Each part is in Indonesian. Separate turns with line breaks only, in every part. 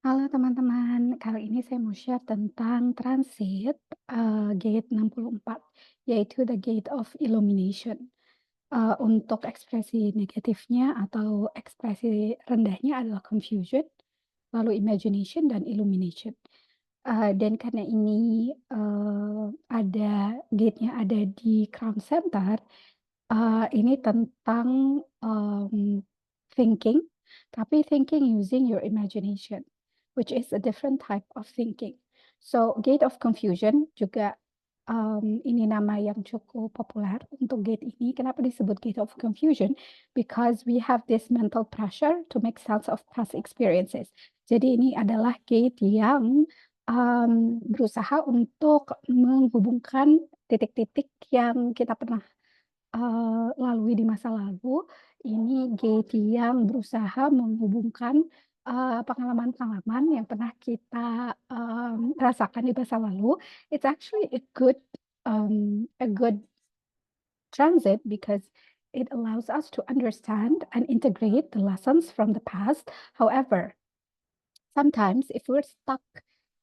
Halo teman-teman, kali ini saya mau share tentang transit gate 64, yaitu the gate of illumination. Untuk ekspresi negatifnya atau ekspresi rendahnya adalah confusion, lalu imagination dan illumination. Dan karena ini ada gate-nya ada di crown center, ini tentang thinking, tapi thinking using your imagination, which is a different type of thinking. So, gate of confusion juga, ini nama yang cukup populer untuk gate ini. Kenapa disebut gate of confusion? Because we have this mental pressure to make sense of past experiences. Jadi ini adalah gate yang, berusaha untuk menghubungkan titik-titik yang kita pernah lalui di masa lalu, ini gate yang berusaha menghubungkan, pengalaman-pengalaman yang pernah kita, rasakan di masa lalu. It's actually a good transit because it allows us to understand and integrate the lessons from the past. However, sometimes if we're stuck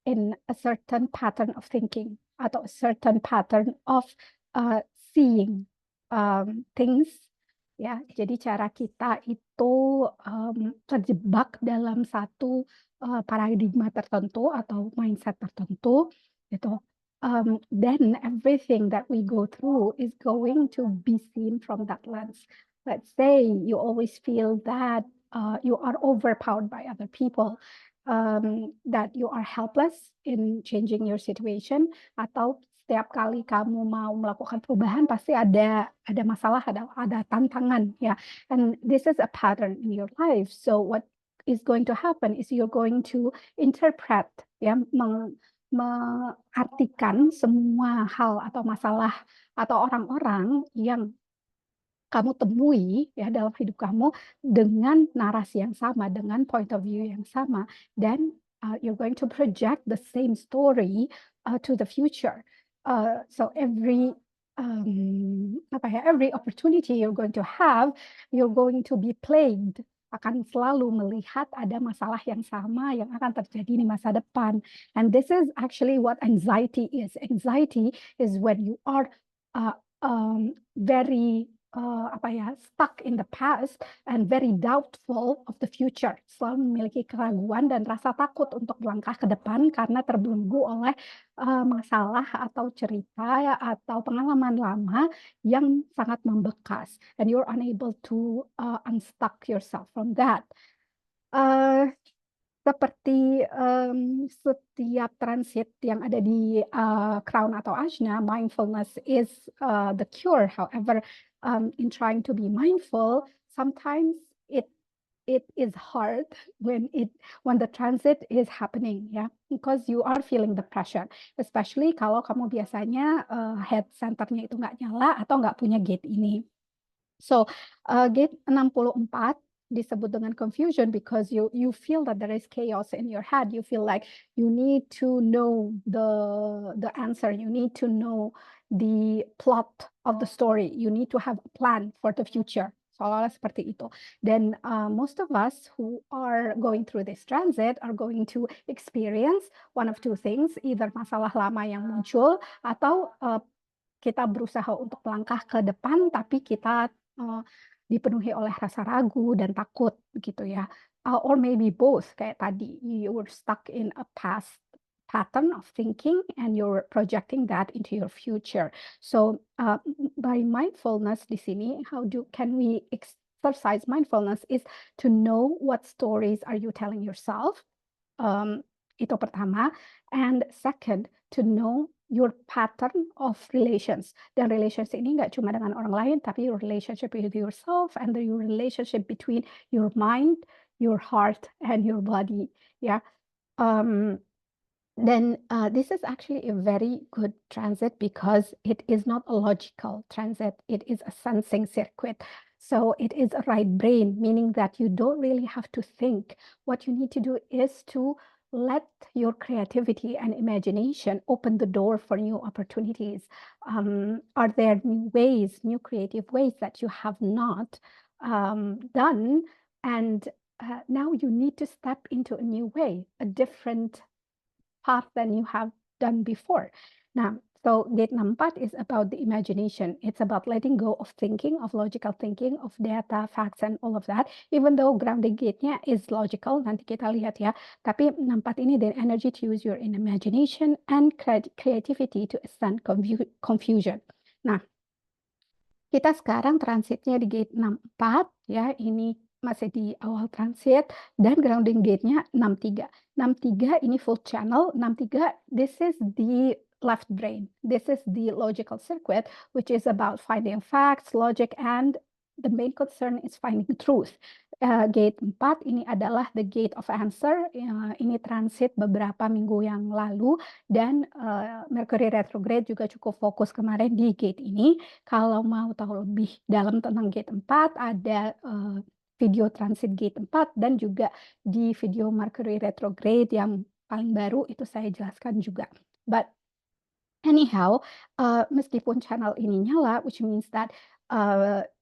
in a certain pattern of thinking atau a certain pattern of, seeing, things, ya, jadi cara kita itu, terjebak dalam satu, paradigma tertentu atau mindset tertentu, gitu, then everything that we go through is going to be seen from that lens. Let's say you always feel that, you are overpowered by other people, that you are helpless in changing your situation, atau setiap kali kamu mau melakukan perubahan pasti ada masalah, ada tantangan, ya. And this is a pattern in your life. So what is going to happen is you're going to interpret, ya, mengartikan semua hal atau masalah atau orang-orang yang kamu temui ya dalam hidup kamu dengan narasi yang sama, dengan point of view yang sama, dan, you're going to project the same story, to the future. So every opportunity you're going to have, you're going to be plagued, akan selalu melihat ada masalah yang sama yang akan terjadi di masa depan. And this is actually what anxiety is. Anxiety is when you are, very stuck in the past and very doubtful of the future. Selalu memiliki keraguan dan rasa takut untuk melangkah ke depan karena terbelenggu oleh, masalah atau cerita ya atau pengalaman lama yang sangat membekas, and you're unable to, unstuck yourself from that. Eee, Seperti, setiap transit yang ada di, crown atau ajna, mindfulness is, the cure. However, in trying to be mindful, sometimes it is hard when the transit is happening, ya, because you are feeling the pressure, especially kalau kamu biasanya, head center-nya itu nggak nyala atau nggak punya gate ini. So, gate 64 disebut dengan confusion because you feel that there is chaos in your head. You feel like you need to know the answer. You need to know the plot of the story. You need to have a plan for the future. Seolah-olah seperti itu. Dan most of us who are going through this transit are going to experience one of two things, either masalah lama yang muncul atau kita berusaha untuk melangkah ke depan, tapi kita, dipenuhi oleh rasa ragu dan takut, begitu ya. Or maybe both, kayak tadi, you were stuck in a past pattern of thinking and you're projecting that into your future. So, by mindfulness di sini, can we exercise mindfulness is to know what stories are you telling yourself. Itu pertama, and second, to know your pattern of relations. Dan relations ini nggak cuma dengan orang lain, tapi your relationship with yourself and your relationship between your mind, your heart, and your body, ya. Um, this is actually a very good transit because it is not a logical transit, it is a sensing circuit. So it is a right brain, meaning that you don't really have to think. What you need to do is to let your creativity and imagination open the door for new opportunities. Are there new ways, new creative ways that you have not done? And now you need to step into a new way, a different path than you have done before. Now, so gate 64 is about the imagination. It's about letting go of thinking, of logical thinking, of data, facts, and all of that. Even though grounding gate-nya is logical, nanti kita lihat ya. Tapi 64 ini the energy to use your imagination and creativity to extend confusion. Nah, kita sekarang transitnya di gate 64 ya, ini masih di awal transit dan grounding gate-nya 63. 63 ini full channel, 63 this is the left brain. This is the logical circuit which is about finding facts, logic, and the main concern is finding truth. Gate 4 ini adalah the gate of answer. Ini transit beberapa minggu yang lalu dan Mercury retrograde juga cukup fokus kemarin di gate ini. Kalau mau tahu lebih dalam tentang gate 4, ada video transit gate 4 dan juga di video Mercury retrograde yang paling baru itu saya jelaskan juga. But anyhow, meskipun channel ini nyala, which means that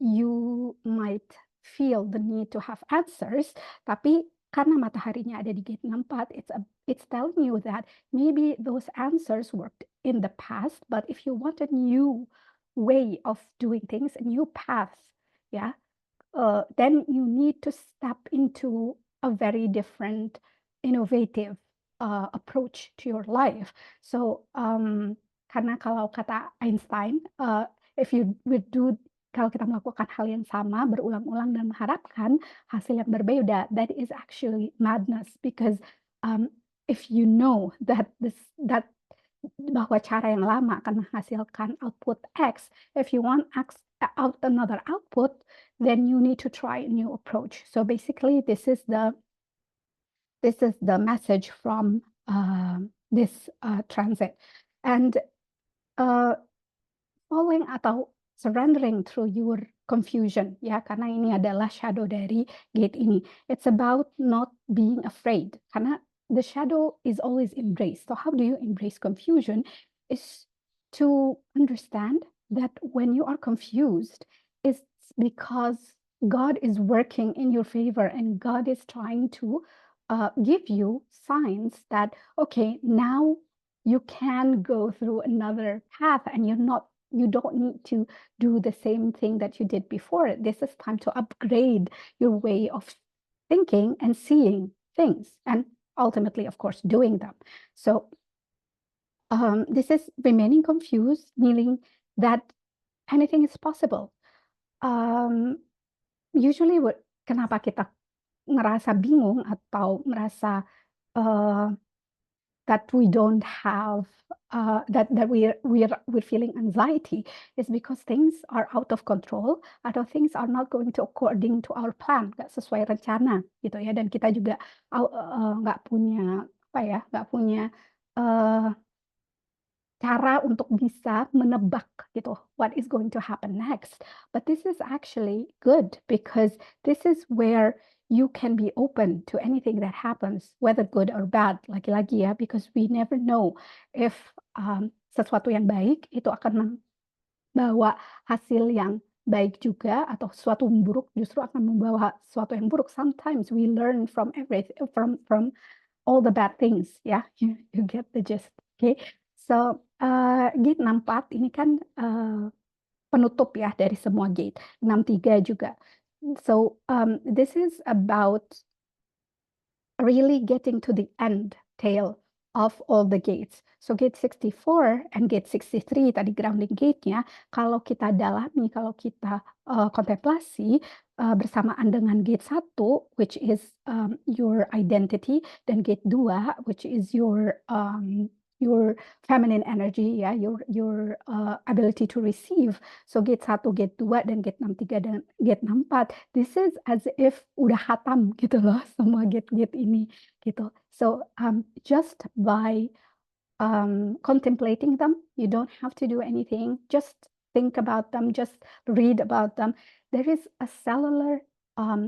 you might feel the need to have answers, tapi karena mataharinya ada di gate 64, it's telling you that maybe those answers worked in the past, but if you want a new way of doing things, a new path, yeah, then you need to step into a very different, innovative approach to your life. So, karena kalau kata Einstein, if you would do kalau kita melakukan hal yang sama berulang-ulang dan mengharapkan hasil yang berbeda, that is actually madness because if you know that bahwa cara yang lama akan menghasilkan output X, if you want another output, then you need to try a new approach. So basically, this is the message from this transit, and falling atau surrendering through your confusion, ya, karena ini adalah shadow dari gate ini. It's about not being afraid, karena the shadow is always embraced. So how do you embrace confusion? Is to understand that when you are confused, it's because God is working in your favor and God is trying to give you signs that, okay, now you can go through another path and you don't need to do the same thing that you did before. This is time to upgrade your way of thinking and seeing things and ultimately, of course, doing them. So this is remaining confused, meaning that anything is possible. Usually, kenapa kita ngerasa bingung atau merasa that we don't have that we're feeling anxiety is because things are out of control atau things are not going to according to our plan, nggak sesuai rencana gitu ya, dan kita juga nggak punya nggak punya cara untuk bisa menebak gitu what is going to happen next. But this is actually good because this is where you can be open to anything that happens, whether good or bad. Lagi-lagi ya, because we never know if sesuatu yang baik itu akan membawa hasil yang baik juga atau sesuatu yang buruk justru akan membawa sesuatu yang buruk. Sometimes we learn from everything, from all the bad things, ya. You get the gist, okay? So gate 64 ini kan penutup ya dari semua gate. 63 juga. So this is about really getting to the end tail of all the gates. So gate 64 and gate 63 tadi grounding gate-nya, kalau kita dalami, kalau kita kontemplasi bersamaan dengan gate 1 which is your identity, dan gate 2 which is your feminine energy, ya, your ability to receive. So gate 1, gate 2, dan gate 63 dan gate 64, this is as if udah khatam gitu loh semua gate-gate ini gitu. So just by contemplating them, you don't have to do anything, just think about them, just read about them. There is a cellular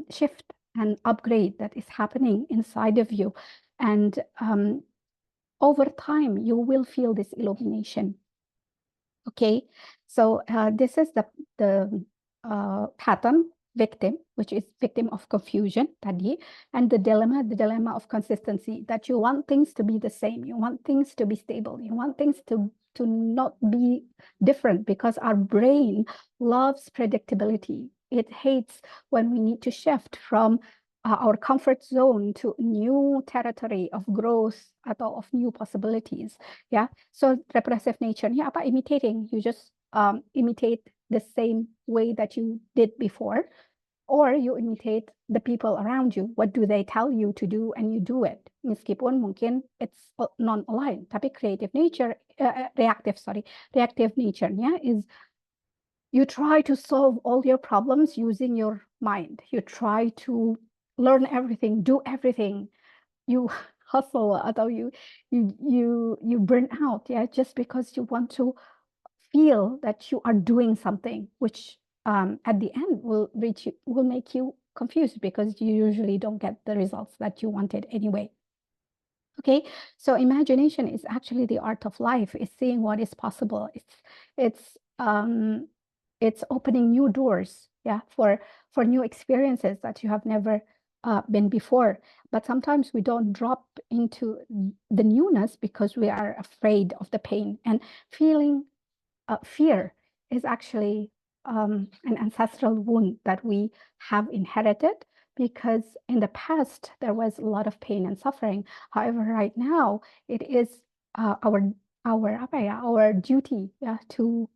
shift and upgrade that is happening inside of you, and over time you will feel this illumination. Okay, so this is the pattern victim, which is victim of confusion tadi, and the dilemma of consistency, that you want things to be the same, you want things to be stable, you want things to not be different, because our brain loves predictability. It hates when we need to shift from our comfort zone to new territory of growth atau of new possibilities. Yeah, so repressive nature-nya apa? Imitating. You just imitate the same way that you did before, or you imitate the people around you. What do they tell you to do, and you do it. Meskipun mungkin it's non-aligned, tapi reactive nature-nya is you try to solve all your problems using your mind. You try to learn everything, do everything. You hustle, atau you burn out, yeah, just because you want to feel that you are doing something, which at the end will make you confused, because you usually don't get the results that you wanted anyway. Okay, so imagination is actually the art of life. It's seeing what is possible. It's um, it's opening new doors, yeah, for new experiences that you have never been before. But sometimes we don't drop into the newness because we are afraid of the pain. And feeling fear is actually an ancestral wound that we have inherited, because in the past there was a lot of pain and suffering. However, right now it is our duty, yeah, to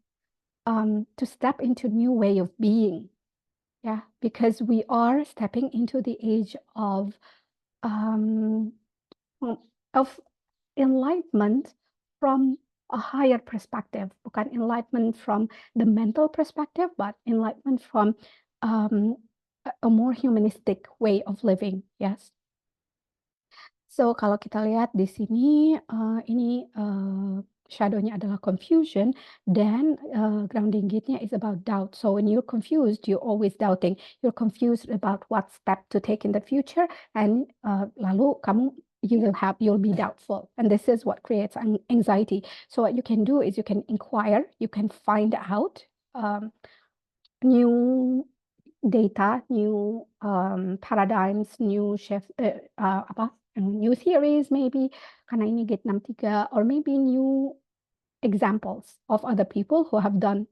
step into new way of being, yeah, because we are stepping into the age um, of enlightenment from a higher perspective, bukan enlightenment from the mental perspective, but enlightenment from um, a more humanistic way of living. Yes. So kalau kita lihat di sini, ini shadow-nya adalah confusion, dan grounding gate-nya is about doubt. So when you're confused, you're always doubting. You're confused about what step to take in the future, and lalu you'll be doubtful, and this is what creates anxiety. So what you can do is you can inquire, you can find out new data, new paradigms, new new theories maybe, karena ini gate 63, or maybe new examples of other people who have done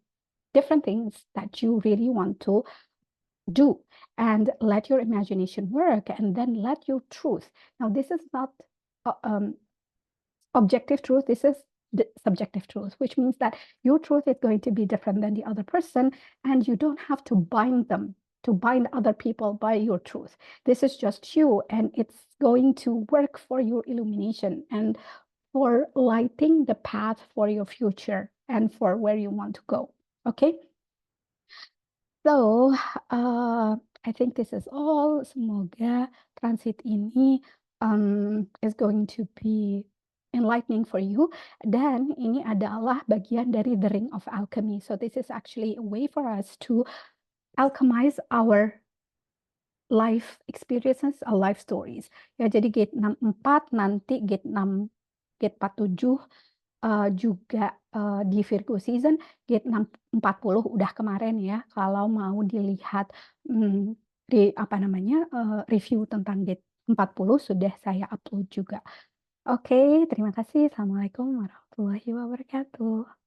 different things that you really want to do, and let your imagination work, and then let your truth. Now, this is not objective truth, this is the subjective truth, which means that your truth is going to be different than the other person, and you don't have to bind other people by your truth. This is just you, and it's going to work for your illumination and for lighting the path for your future and for where you want to go. Okay, so I think this is all. Semoga transit ini is going to be enlightening for you. Dan ini adalah bagian dari the ring of alchemy. So this is actually a way for us to alchemize our life experiences, our life stories. Ya, jadi gate 64, nanti gate 47 juga di Virgo season. Gate 40 udah kemarin ya. Kalau mau dilihat review tentang gate 40 sudah saya upload juga. Oke, terima kasih. Assalamualaikum warahmatullahi wabarakatuh.